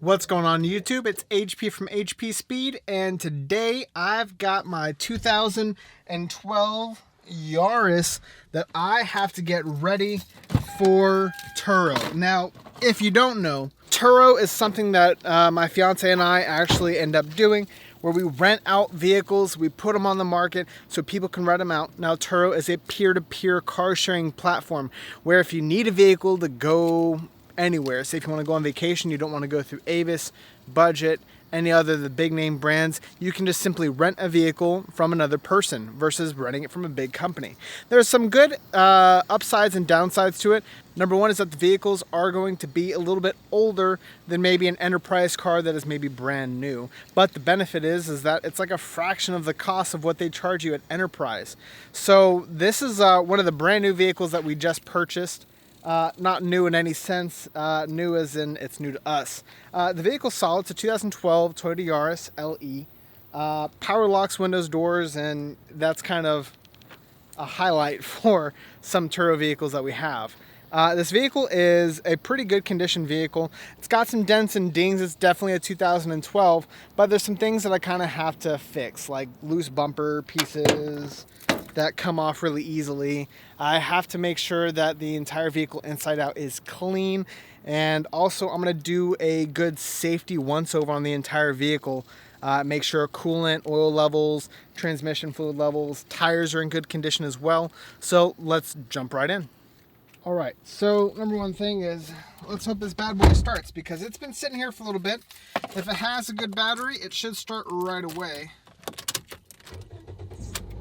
What's going on YouTube? It's HP from HP Speed, and today I've got my 2012 Yaris that I have to get ready for Turo. Now, if you don't know, Turo is something that my fiance and I actually end up doing, where we rent out vehicles, we put them on the market so people can rent them out. Now, Turo is a peer-to-peer car sharing platform where if you need a vehicle to go anywhere, say if you want to go on vacation, you don't want to go through Avis, Budget, any other of the big name brands, you can just simply rent a vehicle from another person versus renting it from a big company. There's some good upsides and downsides to it. Number one is that the vehicles are going to be a little bit older than maybe an enterprise car that is maybe brand new. But the benefit is that it's like a fraction of the cost of what they charge you at enterprise. So this is one of the brand new vehicles that we just purchased. Not new in any sense, new as in it's new to us. The vehicle's solid. It's a 2012 Toyota Yaris LE. Power locks, windows, doors, and that's kind of a highlight for some Turo vehicles that we have. This vehicle is a pretty good condition vehicle. It's got some dents and dings. It's definitely a 2012, but there's some things that I kind of have to fix, like loose bumper pieces that come off really easily. I have to make sure that the entire vehicle inside out is clean, and also I'm going to do a good safety once over on the entire vehicle. Make sure coolant, oil levels, transmission fluid levels, tires are in good condition as well. So let's jump right in. All right, so number one thing is, let's hope this bad boy starts, because it's been sitting here for a little bit. If it has a good battery, it should start right away.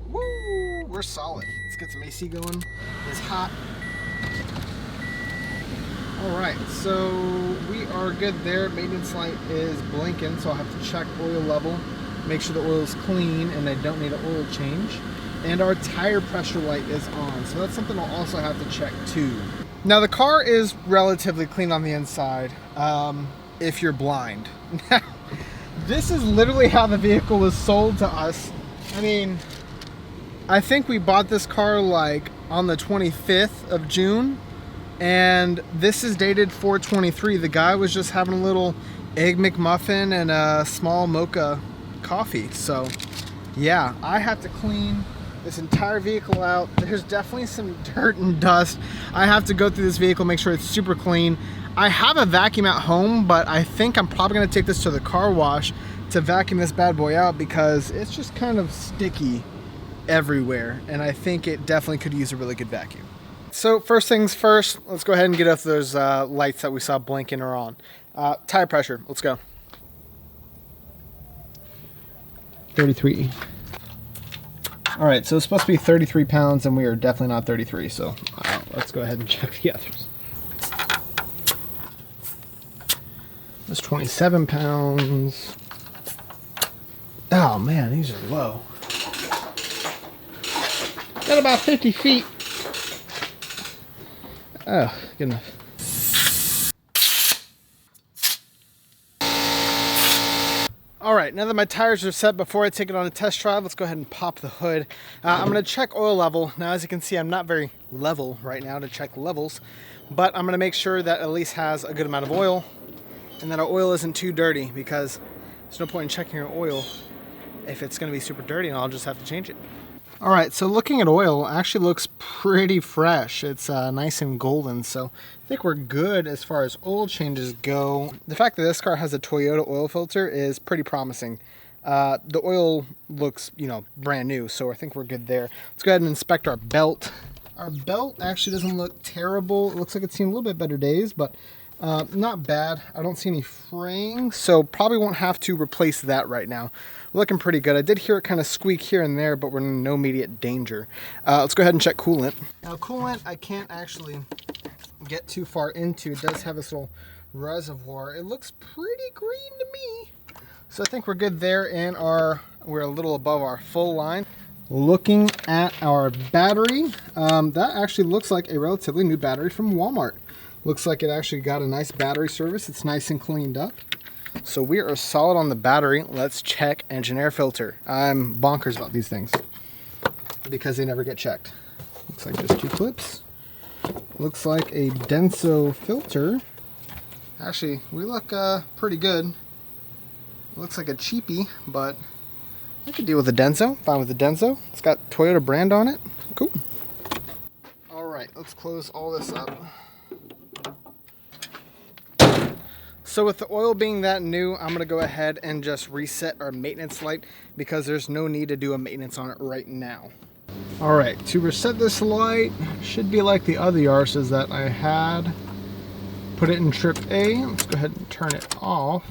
Woo, we're solid. Let's get some AC going. It's hot. All right, so we are good there. Maintenance light is blinking, so I'll have to check oil level, make sure the oil is clean and I don't need an oil change. And our tire pressure light is on, so that's something I'll also have to check too. Now the car is relatively clean on the inside, if you're blind. This is literally how the vehicle was sold to us. I mean, I think we bought this car like on the 25th of June, and this is dated 4/23. The guy was just having a little egg McMuffin and a small mocha coffee. So yeah, I have to clean this entire vehicle out. There's definitely some dirt and dust. I have to go through this vehicle, make sure it's super clean. I have a vacuum at home, but I think I'm probably gonna take this to the car wash to vacuum this bad boy out, because it's just kind of sticky everywhere, and I think it definitely could use a really good vacuum. So first things first, let's go ahead and get off those lights that we saw blinking are on. Tire pressure, let's go. 33. All right, so it's supposed to be 33 pounds, and we are definitely not 33, so let's go ahead and check the others. That's 27 pounds. Oh man, these are low. Got about 50 feet. Oh, good enough. All right, now that my tires are set, before I take it on a test drive, let's go ahead and pop the hood. I'm gonna check oil level. Now, as you can see, I'm not very level right now to check levels, but I'm gonna make sure that it at least has a good amount of oil and that our oil isn't too dirty, because there's no point in checking your oil if it's gonna be super dirty and I'll just have to change it. All right, so looking at oil, actually looks pretty fresh. It's nice and golden, so I think we're good as far as oil changes go. The fact that this car has a Toyota oil filter is pretty promising. The oil looks, brand new, so I think we're good there. Let's go ahead and inspect our belt. Our belt actually doesn't look terrible. It looks like it's seen a little bit better days, but not bad. I don't see any fraying, so probably won't have to replace that right now. Looking pretty good. I did hear it kind of squeak here and there, but we're in no immediate danger. Let's go ahead and check coolant. Now coolant, I can't actually get too far into. It does have this little reservoir. It looks pretty green to me, so I think we're good there, and we're a little above our full line. Looking at our battery, that actually looks like a relatively new battery from Walmart. Looks like it actually got a nice battery service. It's nice and cleaned up. So we are solid on the battery. Let's check engine air filter. I'm bonkers about these things because they never get checked. Looks like there's two clips. Looks like a Denso filter Actually, we look pretty good. Looks like a cheapie, but I could deal with the Denso. Fine with the Denso. It's got Toyota brand on it. Cool. All right, let's close all this up. So with the oil being that new, I'm gonna go ahead and just reset our maintenance light because there's no need to do a maintenance on it right now. All right, to reset this light, should be like the other Yaris's that I had. Put it in trip A. Let's go ahead and turn it off.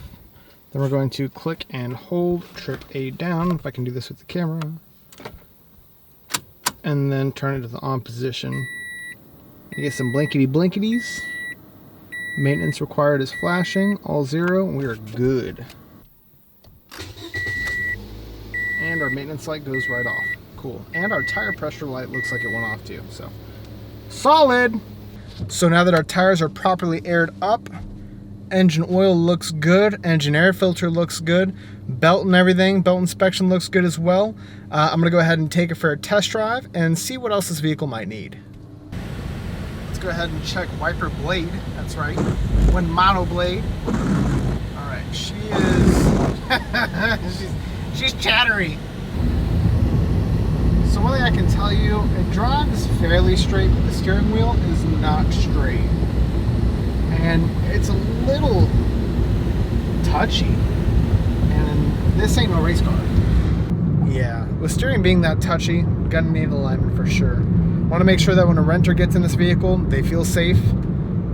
Then we're going to click and hold trip A down, if I can do this with the camera. And then turn it to the on position. You get some blankety blanketies. Maintenance required is flashing, all 0, we are good. And our maintenance light goes right off. Cool. And our tire pressure light looks like it went off too, so. Solid! So now that our tires are properly aired up, engine oil looks good, engine air filter looks good, belt and everything, belt inspection looks good as well. I'm gonna go ahead and take it for a test drive and see what else this vehicle might need. Let's go ahead and check wiper blade. That's right, one mono blade. All right, she is, she's chattery. So one thing I can tell you, it drives fairly straight, but the steering wheel is not straight. And it's a little touchy. And this ain't no race car. Yeah, with steering being that touchy, gonna need alignment for sure. Want to make sure that when a renter gets in this vehicle, they feel safe.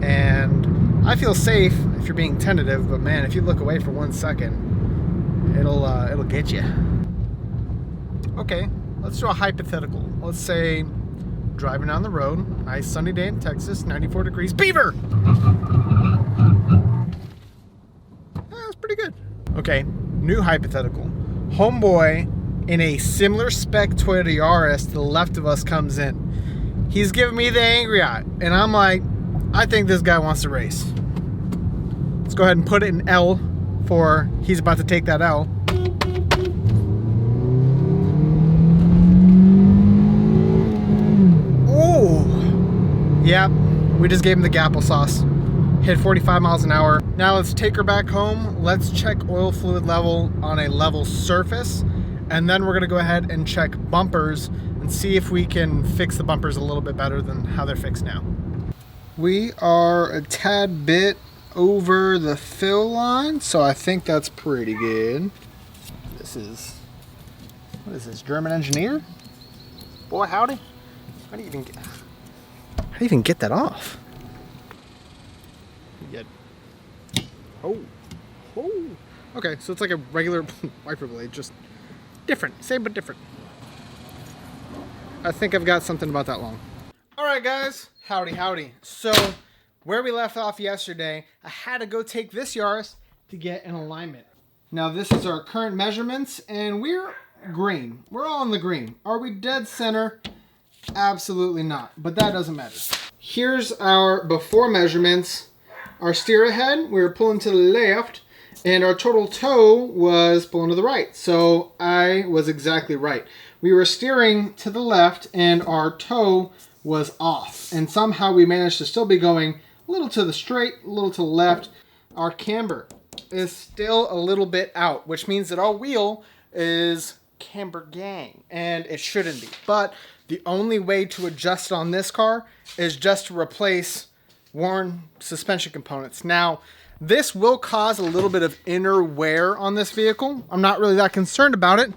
And I feel safe if you're being tentative, but man, if you look away for 1 second, it'll get you. Okay, let's do a hypothetical. Let's say driving down the road, nice sunny day in Texas, 94 degrees, beaver! That's pretty good. Okay, new hypothetical. Homeboy in a similar spec Toyota Yaris to the left of us comes in. He's giving me the angry eye, and I'm like, I think this guy wants to race. Let's go ahead and put it in L for he's about to take that L. Oh, yep, we just gave him the gapple sauce. Hit 45 miles an hour. Now let's take her back home. Let's check oil fluid level on a level surface. And then we're gonna go ahead and check bumpers and see if we can fix the bumpers a little bit better than how they're fixed now. We are a tad bit over the fill line, so I think that's pretty good. This is, what is this, German engineer? Boy, howdy. How do you even get that off? Yeah. Oh. Okay, so it's like a regular wiper blade, just different, same but different. I think I've got something about that long. All right, guys, howdy. So where we left off yesterday, I had to go take this Yaris to get an alignment. Now this is our current measurements, and we're green. We're all in the green. Are we dead center? Absolutely not, but that doesn't matter. Here's our before measurements. Our steer ahead, we were pulling to the left, and our total toe was pulling to the right. So I was exactly right. We were steering to the left, and our toe was off. And somehow we managed to still be going a little to the straight, a little to the left. Our camber is still a little bit out, which means that our wheel is camber gang, and it shouldn't be. But the only way to adjust on this car is just to replace worn suspension components. Now, this will cause a little bit of inner wear on this vehicle. I'm not really that concerned about it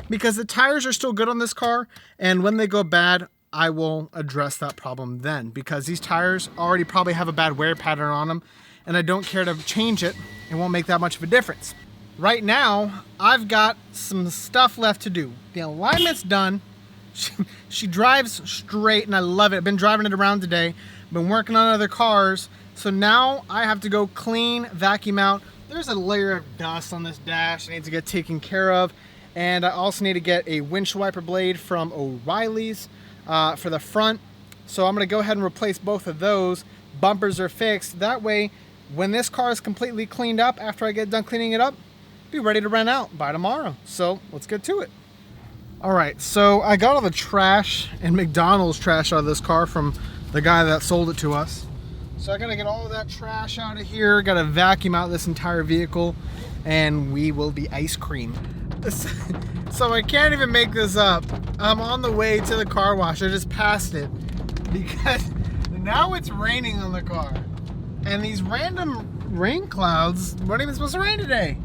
because the tires are still good on this car, and when they go bad, I will address that problem then, because these tires already probably have a bad wear pattern on them, and I don't care to change it. It won't make that much of a difference. Right now, I've got some stuff left to do. The alignment's done. She drives straight, and I love it. I've been driving it around today. Been working on other cars. So now I have to go clean, vacuum out. There's a layer of dust on this dash that needs to get taken care of. And I also need to get a windshield wiper blade from O'Reilly's for the front. So I'm gonna go ahead and replace both of those. Bumpers are fixed. That way, when this car is completely cleaned up, after I get done cleaning it up, be ready to rent out by tomorrow. So let's get to it. All right, so I got all the trash and McDonald's trash out of this car from the guy that sold it to us. So I gotta get all of that trash out of here, gotta vacuum out this entire vehicle, and we will be ice cream. So I can't even make this up. I'm on the way to the car wash. I just passed it because now it's raining on the car. And these random rain clouds weren't even supposed to rain today.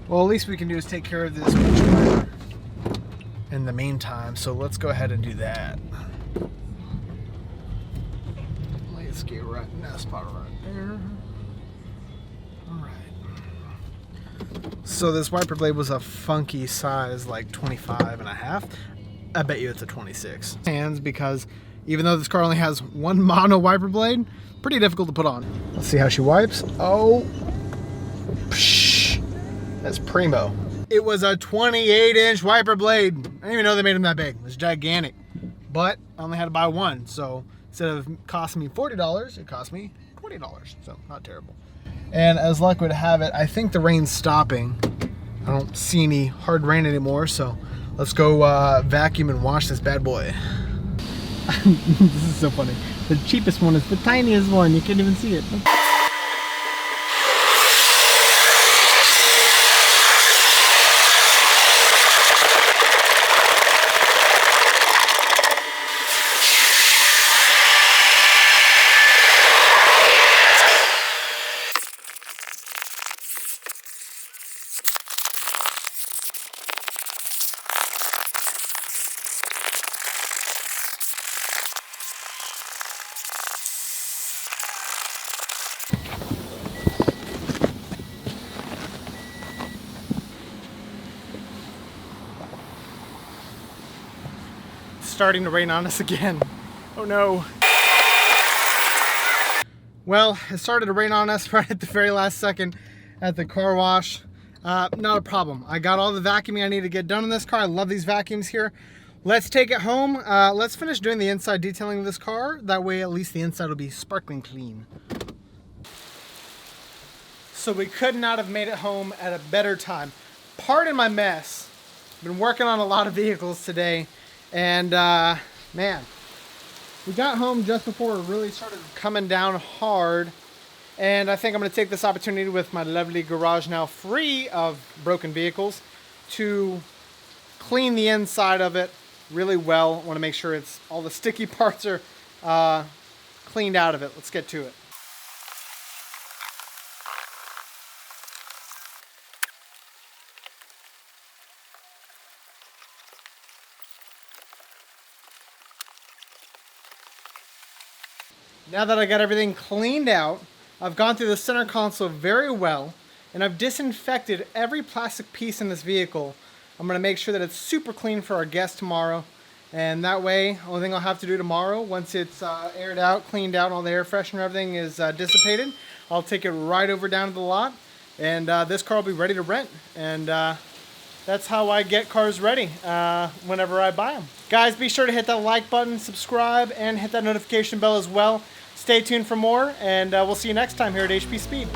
Well, at least we can do is take care of this windshield in the meantime. So let's go ahead and do that. Let's get right in that spot right there. All right. So this wiper blade was a funky size, like 25 and a half. I bet you it's a 26. Hands, because even though this car only has one mono wiper blade, pretty difficult to put on. Let's see how she wipes. Oh, psh, that's primo. It was a 28-inch wiper blade. I didn't even know they made them that big. It was gigantic. But I only had to buy one, so instead of costing me $40, it cost me $20. So not terrible. And as luck would have it, I think the rain's stopping. I don't see any hard rain anymore, so let's go vacuum and wash this bad boy. This is so funny. The cheapest one is the tiniest one. You can't even see it. Starting to rain on us again. Oh no. Well, it started to rain on us right at the very last second at the car wash. Not a problem. I got all the vacuuming I need to get done in this car. I love these vacuums here. Let's take it home. Let's finish doing the inside detailing of this car. That way at least the inside will be sparkling clean. So we could not have made it home at a better time. Pardon my mess. I've been working on a lot of vehicles today. And man, we got home just before it really started coming down hard. And I think I'm going to take this opportunity with my lovely garage now free of broken vehicles to clean the inside of it really well. I want to make sure it's all the sticky parts are cleaned out of it. Let's get to it. Now that I got everything cleaned out, I've gone through the center console very well, and I've disinfected every plastic piece in this vehicle. I'm going to make sure that it's super clean for our guest tomorrow, and that way, only thing I'll have to do tomorrow, once it's aired out, cleaned out, all the air freshener, everything is dissipated, I'll take it right over down to the lot, and this car will be ready to rent. And that's how I get cars ready whenever I buy them. Guys, be sure to hit that like button, subscribe, and hit that notification bell as well. Stay tuned for more, and we'll see you next time here at HP Speed.